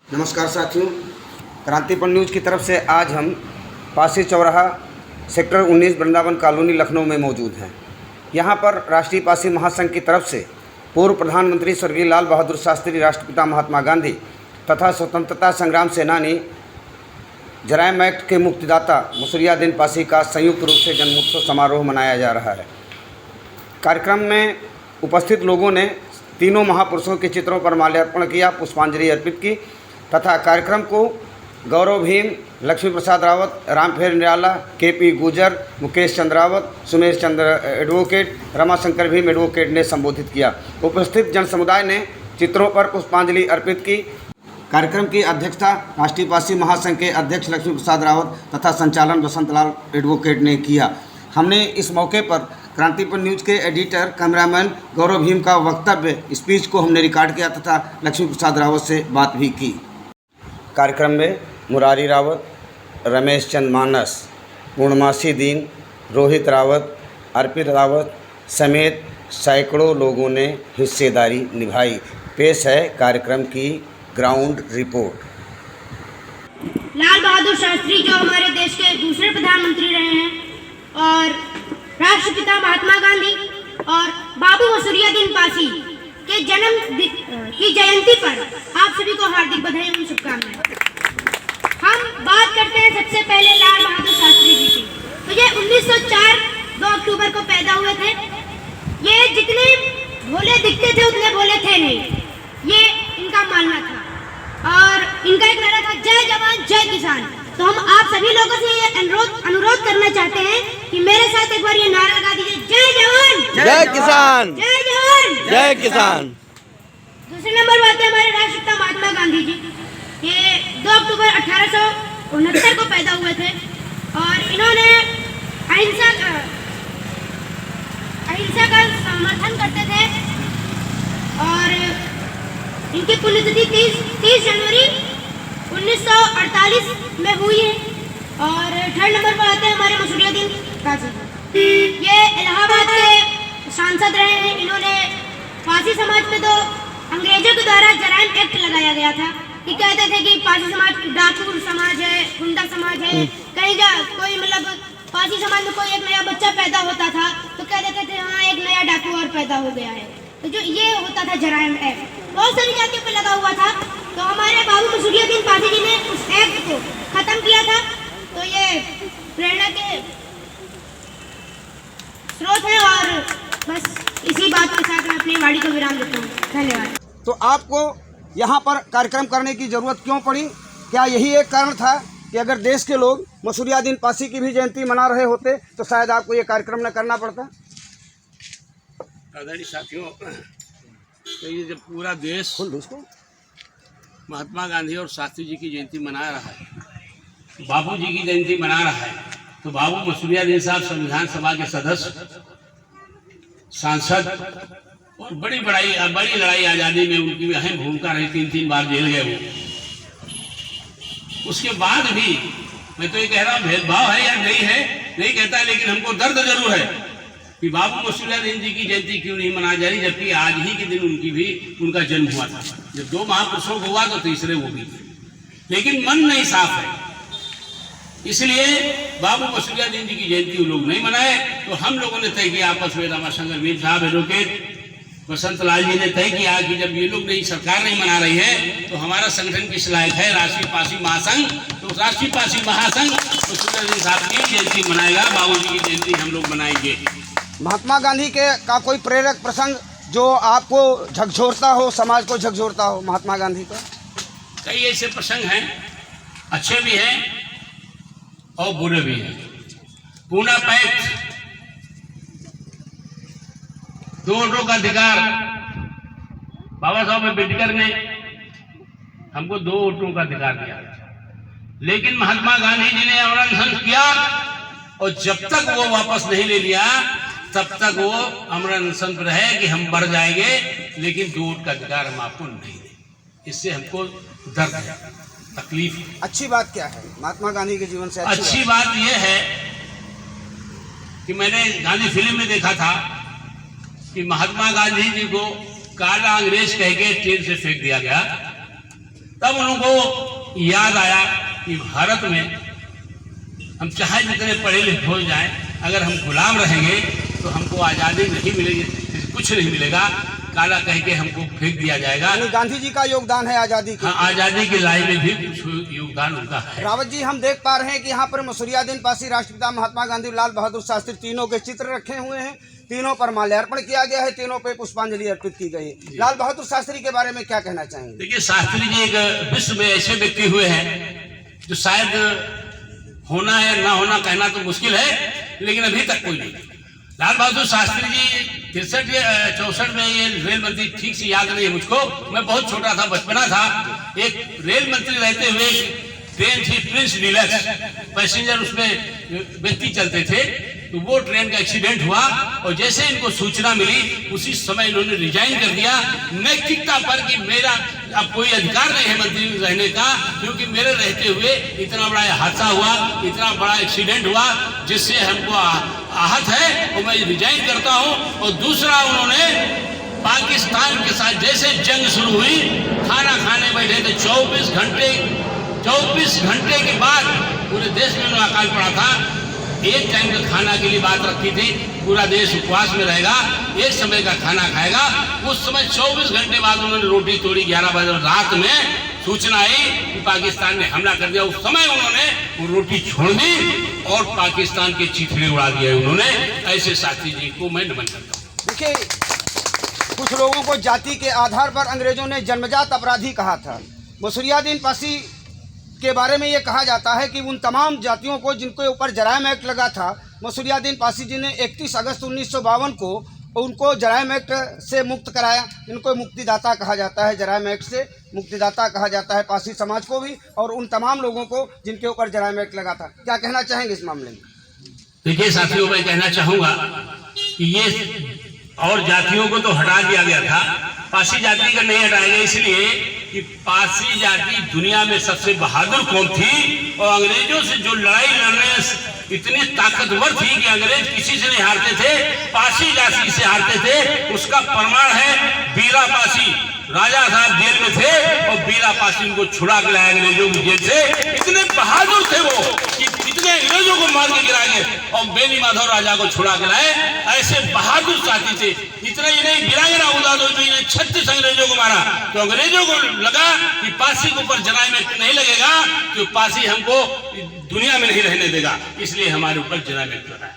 नमस्कार साथियों, क्रांतिपन न्यूज़ की तरफ से आज हम पासी चौराहा सेक्टर 19 वृंदावन कॉलोनी लखनऊ में मौजूद हैं। यहां पर राष्ट्रीय पासी महासंघ की तरफ से पूर्व प्रधानमंत्री स्वर्गीय लाल बहादुर शास्त्री, राष्ट्रपिता महात्मा गांधी तथा स्वतंत्रता संग्राम सेनानी जरायम एक्ट के मुक्तिदाता मुसरियाद्दीन पासी का संयुक्त रूप से जन्मोत्सव समारोह मनाया जा रहा है। कार्यक्रम में उपस्थित लोगों ने तीनों महापुरुषों के चित्रों पर माल्यार्पण किया, पुष्पांजलि अर्पित की तथा कार्यक्रम को गौरव भीम, लक्ष्मी प्रसाद रावत, रामफेर निराला, केपी गुर्जर, मुकेश चंद्र रावत, सुमेश चंद्र एडवोकेट, रमाशंकर भीम एडवोकेट ने संबोधित किया। उपस्थित जन समुदाय ने चित्रों पर पुष्पांजलि अर्पित की। कार्यक्रम की अध्यक्षता राष्ट्रीय पासी महासंघ के अध्यक्ष लक्ष्मी प्रसाद रावत तथा संचालन बसंतलाल एडवोकेट ने किया। हमने इस मौके पर क्रांतिपन न्यूज़ के एडिटर कैमरामैन गौरव भीम का वक्तव्य स्पीच को हमने रिकॉर्ड किया तथा लक्ष्मी प्रसाद रावत से बात भी की। कार्यक्रम में मुरारी रावत, रमेश चंद मानस, पूर्णमासी दीन, रोहित रावत, अर्पित रावत समेत सैकड़ों लोगों ने हिस्सेदारी निभाई। पेश है कार्यक्रम की ग्राउंड रिपोर्ट। लाल बहादुर शास्त्री जो हमारे देश के दूसरे प्रधानमंत्री रहे हैं और राष्ट्रपिता महात्मा गांधी और बाबू मुसरियाद्दीन पासी के जन्म की जयंती पर आप सभी को हार्दिक बधाई एवं शुभकामनाएं। हम बात करते हैं सबसे पहले लाल बहादुर शास्त्री जी की। तो ये 1904 2 अक्टूबर को पैदा हुए थे। ये जितने भोले दिखते थे उतने भोले थे नहीं, ये इनका मानना था और इनका एक नारा था, जय जवान जय किसान। तो हम आप सभी लोगों से ये अनुरोध करना चाहते हैं कि मेरे साथ एक बार ये नारा लगा दीजिए, जय जवान जय किसान, जय जवान जय किसान। दूसरे नंबर पर आते हैं हमारे राष्ट्रपिता महात्मा गांधी जी। ये 2 अक्टूबर 1869 को पैदा हुए थे और इन्होंने अहिंसा समर्थन करते थे और इनकी पुण्यतिथि 30 जनवरी 1948 में हुई है। और 3rd नंबर पर आते हैं हमारे मुसरियाद्दीन पासी। ये इलाहाबाद के सांसद रहे हैं। इन्होंने पासी समाज पे तो अंग्रेजों के द्वारा जरायम एक्ट लगाया गया था कि कहते थे कि पासी समाज डाकू समाज है, गुंडा समाज है। कहीं कोई मतलब पासी समाज में कोई एक नया बच्चा पैदा होता था तो कह देते थे हाँ एक नया डाकू और पैदा हो गया है। तो जो ये होता था जरायम एक्ट, बहुत सारी जातियों पे लगा हुआ था। तो हमारे बाबू मुसरियाद्दीन पासी जी ने उस एक्ट को खत्म किया था। तो ये प्रेरणा के स्रोत है और बस इसी बात के साथ मैं अपनी वाणी को विराम देता हूँ। धन्यवाद। तो आपको यहाँ पर कार्यक्रम करने की ज़रूरत क्यों पड़ी? क्या यही एक कारण था कि अगर देश के लोग मुसरियाद्दीन पासी की भी जयंती मना रहे होते तो शायद आपको ये कार्यक्रम न करना पड़ता? आदरणीय साथियों, तो ये जब पूरा देश महात्मा गांधी और शास्त्री जी की जयंती मना रहा है, बाबू जी की जयंती मना रहा है, तो बाबू मुसरियाद्दीन साहब संविधान सभा के सदस्य, सांसद और बड़ी लड़ाई आज़ादी में उनकी अहम भूमिका रही। 3 बार जेल गए वो। उसके बाद भी मैं तो ये कह रहा हूँ भेदभाव है या नहीं कहता, लेकिन हमको दर्द जरूर है कि बाबू मुसरियाद्दीन जी की जयंती क्यों नहीं मनाई जा रही, जबकि आज ही के दिन उनका जन्म हुआ था। जब 2 महापुरुषों को हुआ तो तीसरे वो भी थे, लेकिन मन नहीं साफ है। इसलिए बाबू मुसरियाद्दीन जी की जयंती लोग नहीं मनाए। तो हम लोगों ने तय किया आपस में, रमाशंकर भीम साहब, एडवोकेट बसंतलाल जी ने तय किया कि जब ये लोग नहीं, सरकार नहीं मना रही है तो हमारा संगठन किस लायक है, राष्ट्रीय पासी महासंघ। तो राष्ट्रीय पासी महासंघ मुसरियाद्दीन साहब की जयंती मनाएगा, बाबू जी की जयंती हम लोग मनाएंगे। महात्मा गांधी के का कोई प्रेरक प्रसंग जो आपको झकझोरता हो, समाज को झकझोरता हो महात्मा गांधी का? कई ऐसे प्रसंग हैं, अच्छे भी हैं और बुरे भी हैं। पूना पैक्ट, 2 वोटों का अधिकार, बाबा साहब अम्बेडकर ने हमको 2 वोटों का अधिकार दिया, लेकिन महात्मा गांधी जी ने अमरण किया और जब तक वो वापस नहीं ले लिया तब तक वो अमरण पर रहे कि हम बढ़ जाएंगे, लेकिन 2 वोट का अधिकार हम आपको नहीं देंगे। इससे हमको दर्द है, तकलीफ है। अच्छी बात क्या है महात्मा गांधी के जीवन से? अच्छी बात यह है कि मैंने गांधी फिल्म में देखा था कि महात्मा गांधी जी को काला अंग्रेज कह के ट्रेन से फेंक दिया गया तब उनको याद आया कि भारत में हम चाहे जितने पढ़े लिखे हो जाएं, अगर हम गुलाम रहेंगे तो हमको आज़ादी नहीं मिलेगी, कुछ नहीं मिलेगा, काला कह के हमको फेंक दिया जाएगा। यानी गांधी जी का योगदान है आज़ादी की। हाँ, आज़ादी की लड़ाई में भी कुछ योगदान उनका है। रावत जी, हम देख पा रहे हैं कि यहाँ पर मसूरियादीन पासी, राष्ट्रपिता महात्मा गांधी, लाल बहादुर शास्त्री, तीनों के चित्र रखे हुए हैं। तीनों पर माल्यार्पण किया गया है, तीनों पे पुष्पांजलि अर्पित की गई है। लाल बहादुर शास्त्री के बारे में क्या कहना चाहेंगे? देखिए, शास्त्री जी एक विश्व में ऐसे व्यक्ति हुए हैं जो शायद होना है ना होना कहना तो मुश्किल है, लेकिन अभी तक कोई नहीं। लाल बहादुर शास्त्री जी 63-64 में ये रेल मंत्री, ठीक से याद नहीं है मुझको, मैं बहुत छोटा था, बचपना था। एक रेल मंत्री रहते हुए ट्रेन थी प्रिंस डीलक्स, पैसेंजर उसमें व्यक्ति चलते थे, तो वो ट्रेन का एक्सीडेंट हुआ और जैसे इनको सूचना मिली उसी समय इन्होंने रिजाइन कर दिया नैतिकता पर कि मेरा अब कोई अधिकार नहीं है मंत्री रहने का, क्योंकि मेरे रहते हुए इतना बड़ा हादसा हुआ, इतना बड़ा एक्सीडेंट हुआ जिससे हमको आहत है और मैं रिजाइन करता हूं। और दूसरा, उन्होंने पाकिस्तान के साथ जैसे जंग शुरू हुई, खाना खाने बैठे थे, 24 घंटे के बाद पूरे देश में उन्होंने अकाल पड़ा था। एक टाइम का खाना के लिए बात रखी थी, पूरा देश उपवास में रहेगा, एक समय का खाना खाएगा। उस समय 24 घंटे बाद उन्होंने रोटी तोड़ी। 11 बजे रात में सूचना आई कि पाकिस्तान ने हमला कर दिया। उस समय उन्होंने वो रोटी छोड़ दी और पाकिस्तान के चिथड़े उड़ा दिए उन्होंने। ऐसे शास्त्री जी को मैं नमन करता हूँ। देखिए, कुछ लोगों को जाति के आधार पर अंग्रेजों ने जन्मजात अपराधी कहा था। मसूरियादीन पासी के बारे में ये कहा जाता है कि उन तमाम जातियों को जिनके ऊपर जराइम एक्ट लगा था, मसूरियादीन पासी जी ने 31 अगस्त 1952 को उनको जराइम एक्ट से मुक्त कराया। इनको मुक्तिदाता कहा जाता है, जराइम एक्ट से मुक्तिदाता कहा जाता है पासी समाज को भी और उन तमाम लोगों को जिनके ऊपर जराइम एक्ट लगा था। क्या कहना चाहेंगे इस मामले में? देखिए साथियों, मैं कहना चाहूँगा कि ये और जातियों को तो हटा दिया गया था, पासी जाति का नहीं हटाया गया, इसलिए कि पासी जाति दुनिया में सबसे बहादुर कौम थी और अंग्रेजों से जो लड़ाई लड़ने इतनी ताकतवर थी कि अंग्रेज किसी से नहीं हारते थे, पासी जाति से हारते थे। उसका प्रमाण है बीरा पासी। राजा साहब जेल में थे और बीरा पासी उनको छुड़ा के लाया अंग्रेजों की जेल से। इतने बहादुर थे वो कि इतने अंग्रेजों को मार के गिराए और बेनी माधव राजा को छुड़ा के लाए। ऐसे बहादुर साथी थे। इतना ही नहीं, गिरा उड़ा दो तो इन्हें 36 अंग्रेजों को मारा। तो अंग्रेजों को लगा कि पासी के ऊपर जराइम एक्ट नहीं लगेगा तो पासी हमको दुनिया में नहीं रहने देगा, इसलिए हमारे ऊपर जराइम एक्ट लगा।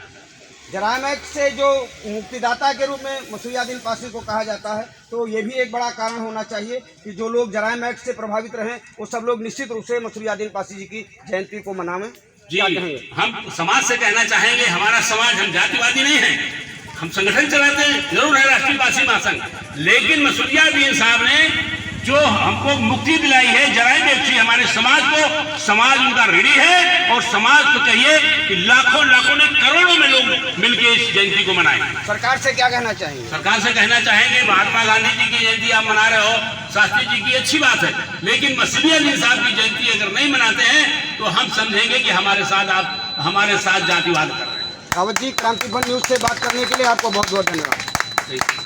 जराइम एक्ट से जो मुक्तिदाता के रूप में मसूरियादीन पासी को कहा जाता है, तो ये भी एक बड़ा कारण होना चाहिए कि जो लोग जराइम एक्ट से प्रभावित रहे वो सब लोग निश्चित रूप से मसूरियादीन पासी जी की जयंती को मनावें। जी, हम समाज से कहना चाहेंगे, हमारा समाज, हम जातिवादी नहीं हैं, हम संगठन चलाते हैं, जरूर है राष्ट्रीय पासी महासंघ, लेकिन मसूरियादीन साहब ने जो हमको मुक्ति दिलाई है जराइम एक्ट से, हमारे समाज को, समाज उनका ऋणी है और समाज को चाहिए कि लाखों ने करोड़ों में लोग मिलकर इस जयंती को मनाएं। सरकार से क्या कहना चाहेंगे? सरकार से कहना चाहेंगे, महात्मा गांधी जी की जयंती आप मना रहे हो, शास्त्री जी की अच्छी बात है, लेकिन मसूरियादीन साहब की जयंती अगर नहीं मनाते हैं तो हम समझेंगे कि आप हमारे साथ जातिवाद कर रहे हैं। रावत जी, क्रांतिवन न्यूज से बात करने के लिए आपको बहुत बहुत धन्यवाद।